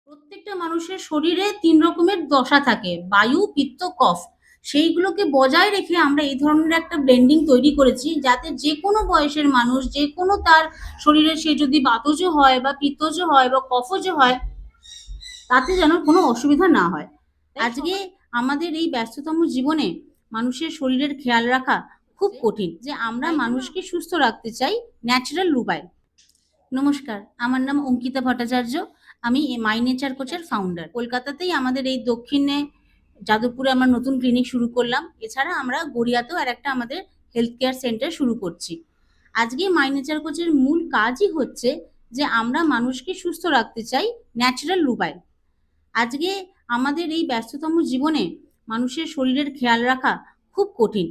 প্রত্যেকটা মানুষের শরীরে ৩ রকমের দশা থাকে। বায়ু, পিত্ত, কফ। সেইগুলোকে বজায় রেখে আমরা এই ধরনের একটা ব্লেন্ডিং তৈরি করেছি, যাতে যেকোনো বয়সের মানুষ, যেকোনো তার শরীরে সে যদি বাতজ হয় বা পিত্তজ হয় বা কফজ হয়, তাতে যেন কোনো অসুবিধা না হয়। আজকে আমাদের এই ব্যস্ততম জীবনে মানুষের শরীরের খেয়াল রাখা খুব কঠিন, যে আমরা মানুষকে সুস্থ রাখতে চাই ন্যাচারাল উপায়। নমস্কার, আমার নাম অঙ্কিতা ভট্টাচার্য। আমি মাই নেচার কোচের ফাউন্ডার। কলকাতাতেই আমাদের এই দক্ষিণে যাদবপুরে আমরা নতুন ক্লিনিক শুরু করলাম। এছাড়া আমরা গড়িয়াতেও আরেকটা আমাদের হেলথ কেয়ার সেন্টার শুরু করছি। আজকে মাই নেচার কোচের মূল কাজই হচ্ছে যে আমরা মানুষকে সুস্থ রাখতে চাই ন্যাচারাল উপায়। আজকে আমাদের এই ব্যস্ততম জীবনে মানুষের শরীরের খেয়াল রাখা খুব কঠিন।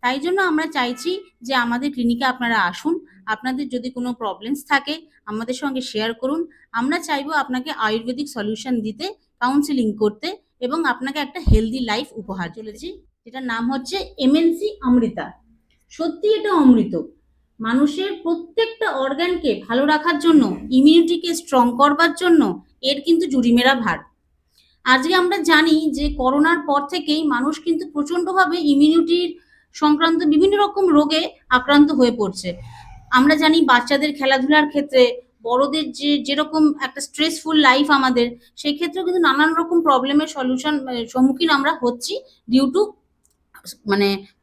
তাই জন্য আমরা চাইছি যে আমাদের ক্লিনিকে আপনারা আসুন। আপনাদের যদি কোনো প্রবলেমস থাকে আমাদের সঙ্গে শেয়ার করুন। আমরা চাইবো আপনাকে আয়ুর্বেদিক সলিউশন দিতে, কাউন্সিলিং করতে এবং আপনাকে একটা হেলদি লাইফ উপহার চলেছি, যেটার নাম হচ্ছে এমএনসি অমৃতা। সত্যি এটা অমৃত। মানুষের প্রত্যেকটা অর্গানকে ভালো রাখার জন্য, ইমিউনিটিকে স্ট্রং করবার জন্য এর কিন্তু জুড়িমেরা ভার। আজকে আমরা জানি যে করোনার পর থেকেই মানুষ কিন্তু প্রচন্ডভাবে ইমিউনিটির সংক্রান্ত বিভিন্ন রকম রোগে আক্রান্ত হয়ে পড়ছে। আমরা জানি বাচ্চাদের খেলাধুলার ক্ষেত্রে, বড়দের যেরকম একটা স্ট্রেসফুল লাইফ আমাদের, সেই ক্ষেত্রেও কিন্তু নানান রকম প্রবলেমের সম্মুখীন আমরা হচ্ছি ডিউ টু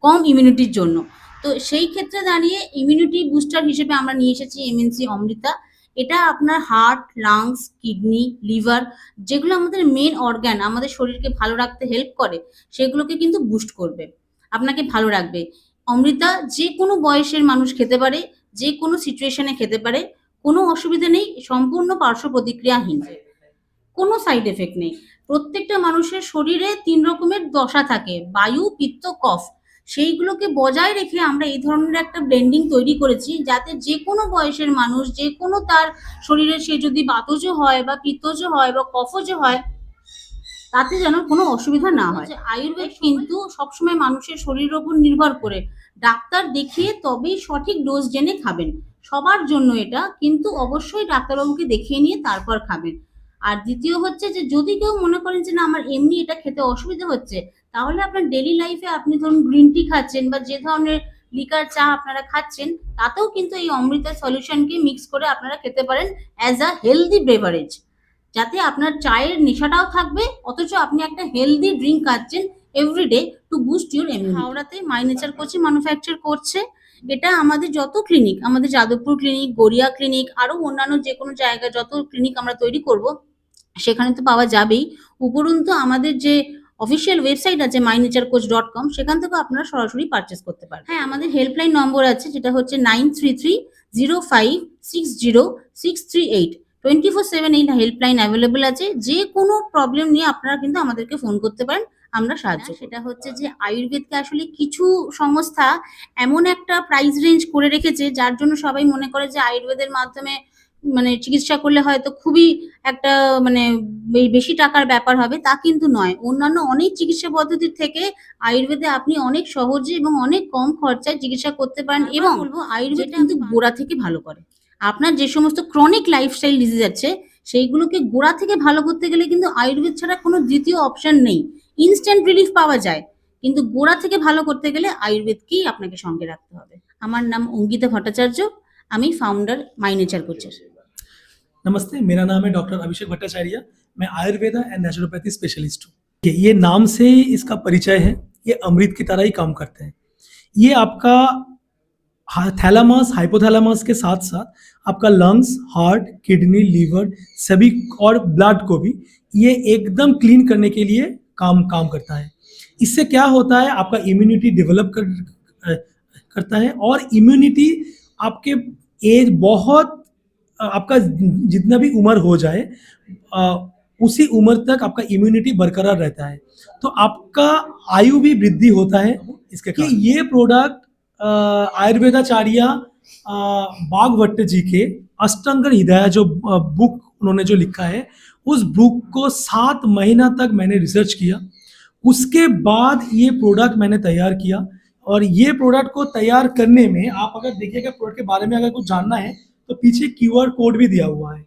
কম ইমিউনিটির জন্য। তো সেই ক্ষেত্রে দাঁড়িয়ে ইমিউনিটি বুস্টার হিসেবে আমরা নিয়ে এসেছি এমএনসি অমৃতা। এটা আপনার হার্ট, লাংস, কিডনি, লিভার, যেগুলো আমাদের মেন অর্গান, আমাদের শরীরকে ভালো রাখতে হেল্প করে, সেগুলোকে কিন্তু বুস্ট করবে, আপনাকে ভালো রাখবে। অমৃতা যে কোনো বয়সের মানুষ খেতে পারে, যে কোনো সিচুয়েশনে খেতে পারে, কোনো অসুবিধা নেই, সম্পূর্ণ পার্শ্ব প্রতিক্রিয়াহীন, কোনো সাইড এফেক্ট নেই। প্রত্যেকটা মানুষের শরীরে ৩ রকমের দশা থাকে, বায়ু, পিত্ত, কফ। সেইগুলোকে বজায় রেখে আমরা এই ধরনের একটা ব্লেন্ডিং তৈরি করেছি, যাতে যে কোনো বয়সের মানুষ, যে কোনো তার শরীরে সে যদি বাতজ হয় বা পিত্তজ হয় বা কফজ হয়, তাতে যেন কোনো অসুবিধা না হয়। আয়ুর্বেদ কিন্তু সবসময় মানুষের শরীরের ওপর নির্ভর করে। ডাক্তার দেখিয়ে তবেই সঠিক ডোজ জেনে খাবেন। সবার জন্য এটা, কিন্তু অবশ্যই ডাক্তারবাবুকে দেখিয়ে নিয়ে তারপর খাবেন। আর দ্বিতীয় হচ্ছে যে যদি কেউ মনে করেন যে না আমার এমনি এটা খেতে অসুবিধা হচ্ছে, তাহলে আপনার ডেলি লাইফে আপনি ধরুন গ্রিন টি খাচ্ছেন বা যে ধরনের লিকার চা আপনারা খাচ্ছেন, তাতেও কিন্তু এই অমৃতা সলিউশনকে মিক্স করে আপনারা খেতে পারেন অ্যাজ আ হেলদি বেভারেজ, যাতে আপনার চায়ের নেশাটাও থাকবে, অথচ আপনি একটা হেলদি ড্রিঙ্ক খাচ্ছেন everyday to boost your immunity. হাওড়াতে মাই নেচার কোচই ম্যানুফ্যাকচার করছে। এটা আমাদের যত ক্লিনিক, আমাদের যাদবপুর ক্লিনিক, গড়িয়া ক্লিনিক, আরো অন্যান্য যে কোনো জায়গায় যত ক্লিনিক আমরা তৈরি করব, সেখানে তো পাওয়া যাবেই। উপরন্তু আমাদের যে অফিসিয়াল ওয়েবসাইট আছে mynaturecoach.com, সেখান থেকে আপনারা সরাসরি পারচেস করতে পারেন। হ্যাঁ, আমাদের হেল্পলাইন নম্বর আছে, যেটা হচ্ছে 9330560638। 24/7 এই হেল্পলাইন অ্যাভেলেবল আছে। যে কোনো প্রবলেম নিয়ে আপনারা কিন্তু আমাদেরকে ফোন করতে পারেন, আমরা সাহায্য। সেটা হচ্ছে যে আয়ুর্বেদকে আসলে কিছু সংস্থা এমন একটা প্রাইস রেঞ্জ করে রেখেছে, যার জন্য সবাই মনে করে যে আয়ুর্বেদের মাধ্যমে চিকিৎসা করলে হয়তো খুবই একটা বেশি টাকার ব্যাপার হবে, তা কিন্তু নয়। অন্যান্য অনেক চিকিৎসা পদ্ধতির থেকে আয়ুর্বেদে আপনি অনেক সহজে এবং অনেক কম খরচায় চিকিৎসা করতে পারেন। এবং বলবো আয়ুর্বেদ কিন্তু গোড়া থেকে ভালো করে। আপনার যে সমস্ত ক্রনিক লাইফস্টাইল ডিজিজ আছে, সেইগুলোকে গোড়া থেকে ভালো করতে গেলে কিন্তু আয়ুর্বেদ ছাড়া কোনো দ্বিতীয় অপশন নেই। ইনস্ট্যান্ট রিলিফ পাওয়া যায়, কিন্তু গোড়া থেকে ভালো করতে গেলে আয়ুর্বেদকেই আপনাকে সঙ্গে রাখতে হবে। আমার নাম অঙ্কিতা ভট্টাচার্য, আমি फाउंडर माई नेचर कोचेस। नमस्ते, मेरा नाम है डॉक्टर अभिषेक भट्टाचार्य। मैं आयुर्वेदा एंड नेचुरोपैथी स्पेशलिस्ट हूँ। ये नाम से ही इसका परिचय है, ये अमृत की तरह ही काम करते हैं। ये आपका थैलामस, हाइपोथैलामस के साथ साथ आपका लंग्स, हार्ट, किडनी, लीवर सभी और ब्लड को भी ये एकदम क्लीन करने के लिए काम करता है। इससे क्या होता है, आपका इम्यूनिटी डेवलप करता है। और इम्यूनिटी आपके एज बहुत, आपका जितना भी उम्र हो जाए उसी उम्र तक आपका इम्यूनिटी बरकरार रहता है, तो आपका आयु भी वृद्धि होता है इसके कारण। ये प्रोडक्ट आयुर्वेदाचार्य बागवट जी के अष्टांगर हृदय जो बुक उन्होंने जो लिखा है, उस बुक को 7 महीना तक मैंने रिसर्च किया। उसके बाद ये प्रोडक्ट मैंने तैयार किया। और ये प्रोडक्ट को तैयार करने में आप अगर देखिएगा, प्रोडक्ट के बारे में अगर कुछ जानना है तो पीछे QR कोड भी दिया हुआ है।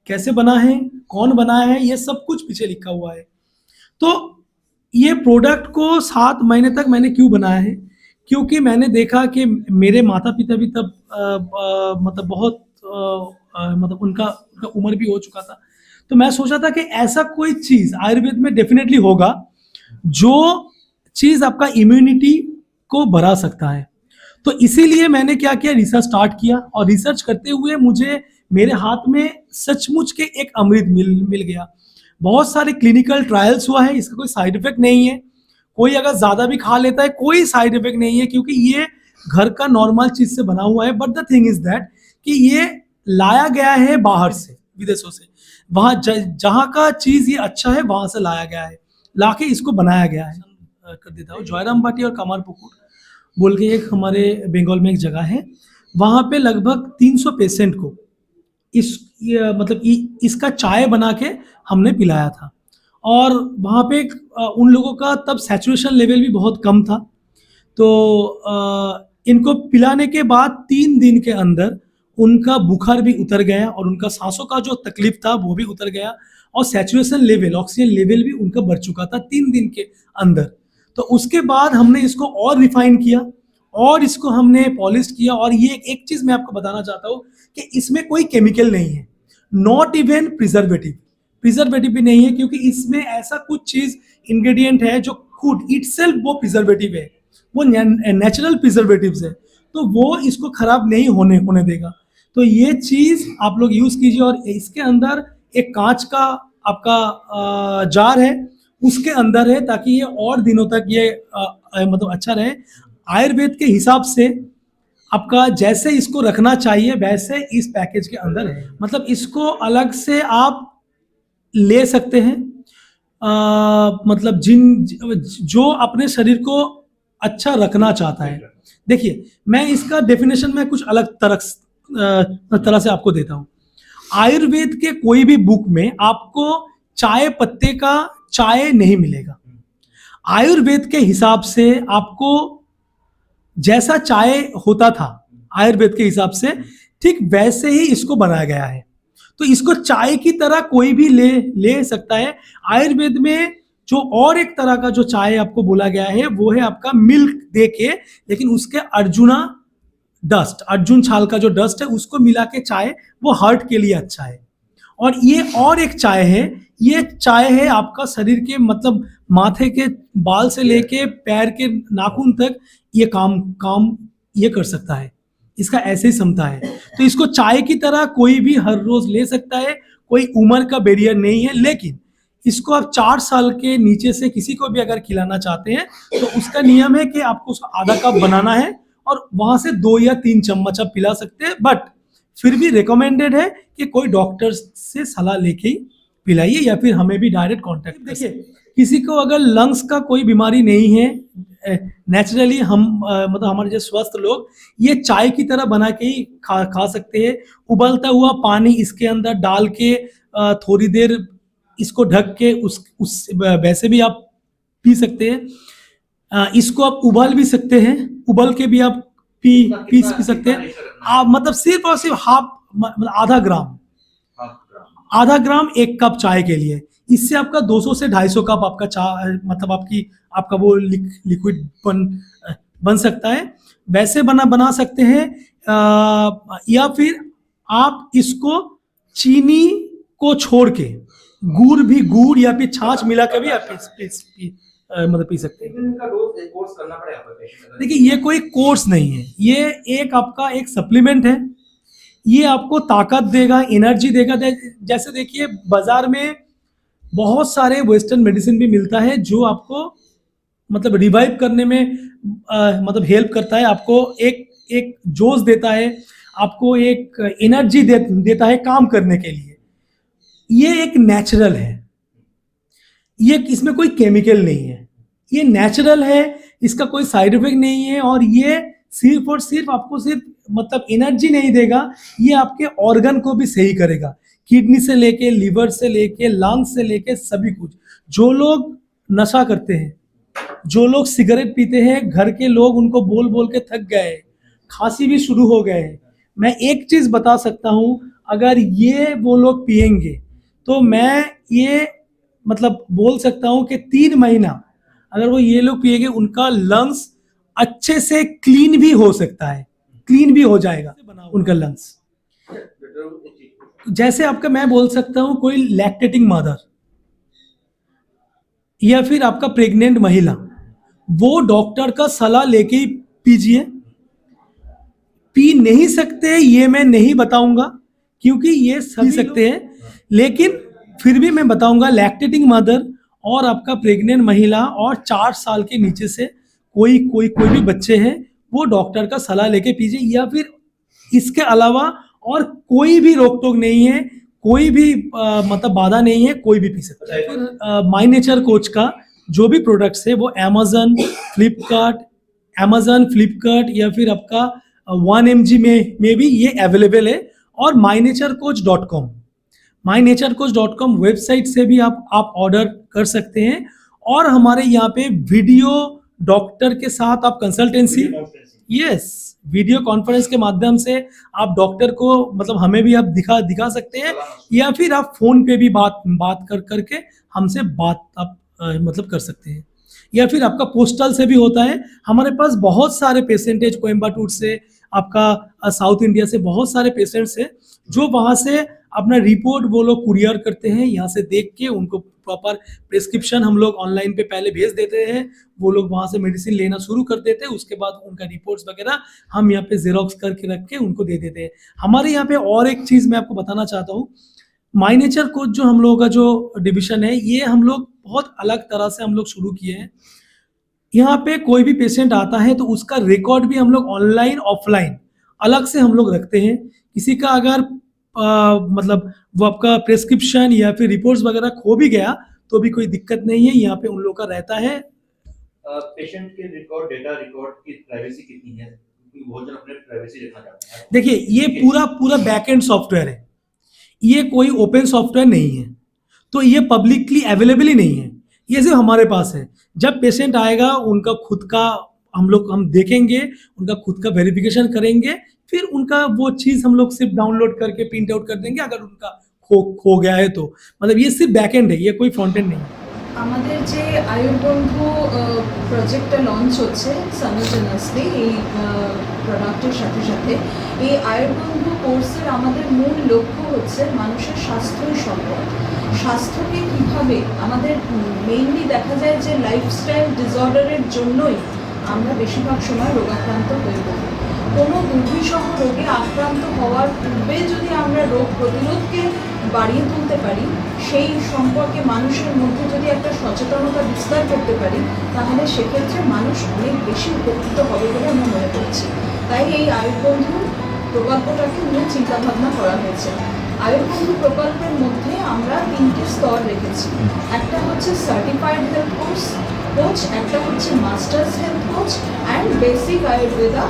कैसे बना है, कौन बनाया है, ये सब कुछ पीछे लिखा हुआ है। तो ये प्रोडक्ट को 7 महीने तक मैंने क्यों बनाया है, क्योंकि मैंने देखा कि मेरे माता पिता भी तब मतलब बहुत मतलब उनका उनका उम्र भी हो चुका था। तो मैं सोचा था कि ऐसा कोई चीज़ आयुर्वेद में डेफिनेटली होगा जो चीज़ आपका इम्यूनिटी को बढ़ा सकता है। तो इसीलिए मैंने क्या किया, रिसर्च स्टार्ट किया, और रिसर्च करते हुए मुझे मेरे हाथ में सचमुच के एक अमृत मिल गया। बहुत सारे क्लिनिकल ट्रायल्स हुआ है, इसका कोई साइड इफेक्ट नहीं है। कोई अगर ज़्यादा भी खा लेता है कोई साइड इफेक्ट नहीं है, क्योंकि ये घर का नॉर्मल चीज़ से बना हुआ है। But the thing is that कि ये लाया गया है बाहर से, विदेशों से। वहाँ जहाँ का चीज़ ये अच्छा है वहाँ से लाया गया है, लाके इसको बनाया गया है। कर देता हूँ, जयराम बाटी और कमारपुकुर बोल के एक हमारे बंगाल में एक जगह है, वहाँ पे लगभग 300 पेशेंट को मतलब इसका चाय बना के हमने पिलाया था। और वहाँ पे उन लोगों का तब सैचुरेशन लेवल भी बहुत कम था। तो इनको पिलाने के बाद 3 दिन के अंदर उनका बुखार भी उतर गया, और उनका सांसों का जो तकलीफ था वो भी उतर गया, और सैचुरेशन लेवल, ऑक्सीजन लेवल भी उनका बढ़ चुका था 3 दिन के अंदर। तो उसके बाद हमने इसको और रिफाइन किया, और इसको हमने पॉलिश किया। और ये एक चीज़ मैं आपको बताना चाहता हूँ कि इसमें कोई केमिकल नहीं है, नॉट इवन प्रिजर्वेटिव भी नहीं है, क्योंकि इसमें ऐसा कुछ चीज़ इंग्रेडिएंट है जो खुद इटसेल्फ वो प्रिजर्वेटिव है, वो नेचुरल प्रिजर्वेटिव्स है, तो वो इसको खराब नहीं होने देगा। तो ये चीज़ आप लोग यूज़ कीजिए। और इसके अंदर एक कांच का आपका जार है, उसके अंदर है, ताकि ये और दिनों तक ये मतलब अच्छा रहे। आयुर्वेद के हिसाब से आपका जैसे इसको रखना चाहिए वैसे इस पैकेज के अंदर है, मतलब इसको अलग से आप ले सकते हैं। मतलब जो अपने शरीर को अच्छा रखना चाहता है। देखिए, मैं इसका डेफिनेशन में कुछ अलग तरह से आपको देता हूँ। आयुर्वेद के कोई भी बुक में आपको चाय पत्ते का चाय नहीं मिलेगा। आयुर्वेद के हिसाब से आपको जैसा चाय होता था आयुर्वेद के हिसाब से, ठीक वैसे ही इसको बनाया गया है। तो इसको चाय की तरह कोई भी ले सकता है। आयुर्वेद में जो और एक तरह का जो चाय आपको बोला गया है वो है आपका मिल्क दे के, लेकिन उसके अर्जुन छाल का जो डस्ट है उसको मिला के चाय, वो हार्ट के लिए अच्छा है। और ये और एक चाय है, ये चाय है आपका शरीर के मतलब माथे के बाल से लेके पैर के नाखून तक ये काम ये कर सकता है, इसका ऐसे ही क्षमता है। तो इसको चाय की तरह कोई भी हर रोज ले सकता है, कोई उम्र का बैरियर नहीं है। लेकिन इसको आप 4 साल के नीचे से किसी को भी अगर खिलाना चाहते हैं तो उसका नियम है कि आपको उसका आधा कप बनाना है, और वहां से 2 या 3 चम्मच आप पिला सकते हैं। बट फिर भी रिकमेंडेड है कि कोई डॉक्टर से सलाह लेके ही पिलाइए, या फिर हमें भी डायरेक्ट कांटेक्ट। देखिए, किसी को अगर लंग्स का कोई बीमारी नहीं है, नेचुरली हम मतलब हमारे जो स्वस्थ लोग ये चाय की तरह बना के ही खा सकते हैं। उबलता हुआ पानी इसके अंदर डाल के थोड़ी देर इसको ढक के उस वैसे भी आप पी सकते हैं। इसको आप उबाल भी सकते हैं, उबल के भी आप पी सकते हैं। आप मतलब सिर्फ और सिर्फ मतलब आधा ग्राम 1 कप चाय के लिए, इससे आपका 200 से 250 कप आपका चाय मतलब आपका वो लिक्विड बन सकता है। वैसे बना सकते हैं, या फिर आप इसको चीनी को छोड़ के गुड़ या फिर छाछ मिला के भी आप मतलब पी सकते हैं। इनका डोज एक कोर्स करना पड़ेगा पेशेंट को। देखिए, ये कोई कोर्स नहीं है, ये एक आपका एक सप्लीमेंट है। ये आपको ताकत देगा, एनर्जी देगा। जैसे देखिए, बाजार में बहुत सारे वेस्टर्न मेडिसिन भी मिलता है जो आपको मतलब रिवाइव करने में मतलब हेल्प करता है, आपको एक जोश देता है, आपको एक एनर्जी देता है काम करने के लिए। ये एक नेचुरल है, ये इसमें कोई केमिकल नहीं है, ये नेचुरल है, इसका कोई साइड इफेक्ट नहीं है। और ये सिर्फ और सिर्फ आपको सिर्फ मतलब एनर्जी नहीं देगा, ये आपके ऑर्गन को भी सही करेगा, किडनी से लेके लिवर से लेके लंग्स से लेके सभी कुछ। जो लोग नशा करते हैं, जो लोग सिगरेट पीते हैं, घर के लोग उनको बोल बोल के थक गए, खांसी भी शुरू हो गए, मैं एक चीज बता सकता हूं, अगर ये वो लोग पिएंगे तो मैं ये मतलब बोल सकता हूँ कि 3 महीना अगर वो ये लोग पिएंगे उनका लंग्स अच्छे से क्लीन भी हो सकता है, क्लीन भी हो जाएगा उनका लंग्स। जैसे आपका मैं बोल सकता हूँ कोई लैक्टेटिंग मदर या फिर आपका प्रेग्नेंट महिला, वो डॉक्टर का सलाह लेके ही पीजिए। पी नहीं सकते ये मैं नहीं बताऊंगा क्योंकि ये सभी सकते हैं, लेकिन फिर भी मैं बताऊंगा लैक्टेटिंग मदर और आपका प्रेग्नेंट महिला और 4 साल के नीचे से कोई भी बच्चे हैं वो डॉक्टर का सलाह लेके पीजिए। या फिर इसके अलावा और कोई भी रोक टोक नहीं है, कोई भी मतलब बाधा नहीं है, कोई भी पी सकता है। फिर माई नेचर कोच का जो भी प्रोडक्ट्स है वो अमेजन फ्लिपकार्ट या फिर आपका 1mg में भी ये अवेलेबल है। और mynaturecoach.com वेबसाइट से भी आप ऑर्डर कर सकते हैं। और हमारे यहाँ पे वीडियो डॉक्टर के साथ आप कंसल्टेंसी, वीडियो कॉन्फ्रेंस के माध्यम से आप डॉक्टर को मतलब हमें भी आप दिखा सकते हैं, या फिर आप फोन पे भी बात करके हमसे बात आप मतलब कर सकते हैं, या फिर आपका पोस्टल से भी होता है। हमारे पास बहुत सारे पेशेंट है कोयम्बटूर से, आपका साउथ इंडिया से बहुत सारे पेशेंट्स हैं जो वहाँ से अपना रिपोर्ट वो लोग कुरियर करते हैं, यहाँ से देख के उनको प्रॉपर प्रिस्क्रिप्शन हम लोग ऑनलाइन पे पहले भेज देते हैं, वो लोग वहाँ से मेडिसिन लेना शुरू कर देते हैं। उसके बाद उनका रिपोर्ट्स वगैरह हम यहाँ पे जेरोक्स करके रख के उनको दे देते हैं। हमारे यहाँ पे और एक चीज़ मैं आपको बताना चाहता हूँ, माई नेचर कोच जो हम लोगों का जो डिविजन है ये हम लोग बहुत अलग तरह से हम लोग शुरू किए हैं। यहाँ पे कोई भी पेशेंट आता है तो उसका रिकॉर्ड भी हम लोग ऑनलाइन ऑफलाइन अलग से हम लोग रखते हैं। किसी का अगर मतलब वो आपका प्रेस्क्रिप्शन या फिर रिपोर्ट्स वगैरह खो भी गया तो भी कोई दिक्कत नहीं है, यहाँ पे उन लोगों का रहता है। पेशेंट के डेटा रिकॉर्ड की प्राइवेसी कितनी है, क्योंकि बहुत जन अपने प्राइवेसी रखना चाहते हैं। देखिए ये पूरा बैकएंड सॉफ्टवेयर है, ये कोई ओपन सॉफ्टवेयर नहीं है, तो ये पब्लिकली अवेलेबल ही नहीं है, ये सिर्फ हमारे पास है। जब पेशेंट आएगा उनका खुद का हम देखेंगे, उनका खुद का वेरिफिकेशन करेंगे, फिर उनका वो चीज़ हम लोग सिर्फ डाउनलोड करके प्रिंट आउट कर देंगे अगर उनका खो गया है तो। मतलब ये सिर्फ बैकएंड है, ये कोई फ्रंट एंड नहीं। আমাদের যে আয়ুর্বন্ধু প্রজেক্টটা লঞ্চ হচ্ছে সাইমালটেনিয়াসলি এই প্রোডাক্টের সাথে সাথে এই আয়ুর্বন্ধু কোর্সের আমাদের মূল লক্ষ্য হচ্ছে মানুষের স্বাস্থ্যই সম্পদ। স্বাস্থ্যকে কীভাবে আমাদের মেইনলি দেখা যায় যে লাইফস্টাইল ডিসঅর্ডারের জন্যই আমরা বেশিরভাগ সময় রোগাক্রান্ত হয়ে পড়ি। কোনো দুর্বিষহ রোগে আক্রান্ত হওয়ার পূর্বে যদি আমরা রোগ প্রতিরোধকে বাড়িয়ে তুলতে পারি, সেই সম্পর্কে মানুষের মধ্যে যদি একটা সচেতনতা বিস্তার করতে পারি, তাহলে সেক্ষেত্রে মানুষ অনেক বেশি উপকৃত হবে বলে আমরা মনে করছি। তাই এই আয়ুর্বন্ধু প্রকল্পটাকে নিয়ে চিন্তাভাবনা করা হয়েছে। আয়ুর্বন্ধু প্রকল্পের মধ্যে আমরা 3টি স্তর রেখেছি। একটা হচ্ছে সার্টিফাইড হেলথ কোচ, একটা হচ্ছে masters health coach and basic Ayurveda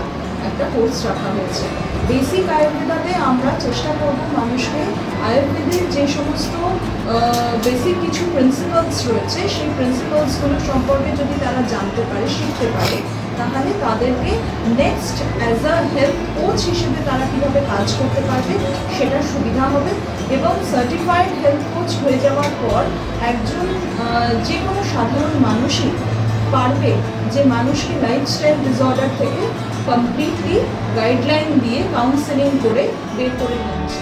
একটা কোর্স রাখা হয়েছে। বেসিক আয়ুর্বেদাতে আমরা চেষ্টা করব মানুষকে আয়ুর্বেদের যে সমস্ত বেসিক কিছু প্রিন্সিপালস রয়েছে সেই প্রিন্সিপালসগুলো সম্পর্কে যদি তারা জানতে পারে, শিখতে পারে, তাহলে তাদেরকে next as a health coach হিসেবে তারা কীভাবে কাজ করতে পারবে সেটার সুবিধা হবে। এবং সার্টিফাইড হেলথ কোচ হয়ে যাওয়ার পর একজন যে কোনো সাধারণ মানুষই পারবে যে মানুষকে লাইফস্টাইল ডিসঅর্ডার থেকে কমপ্লিটলি গাইডলাইন দিয়ে কাউন্সেলিং করে বের করে নিচ্ছে।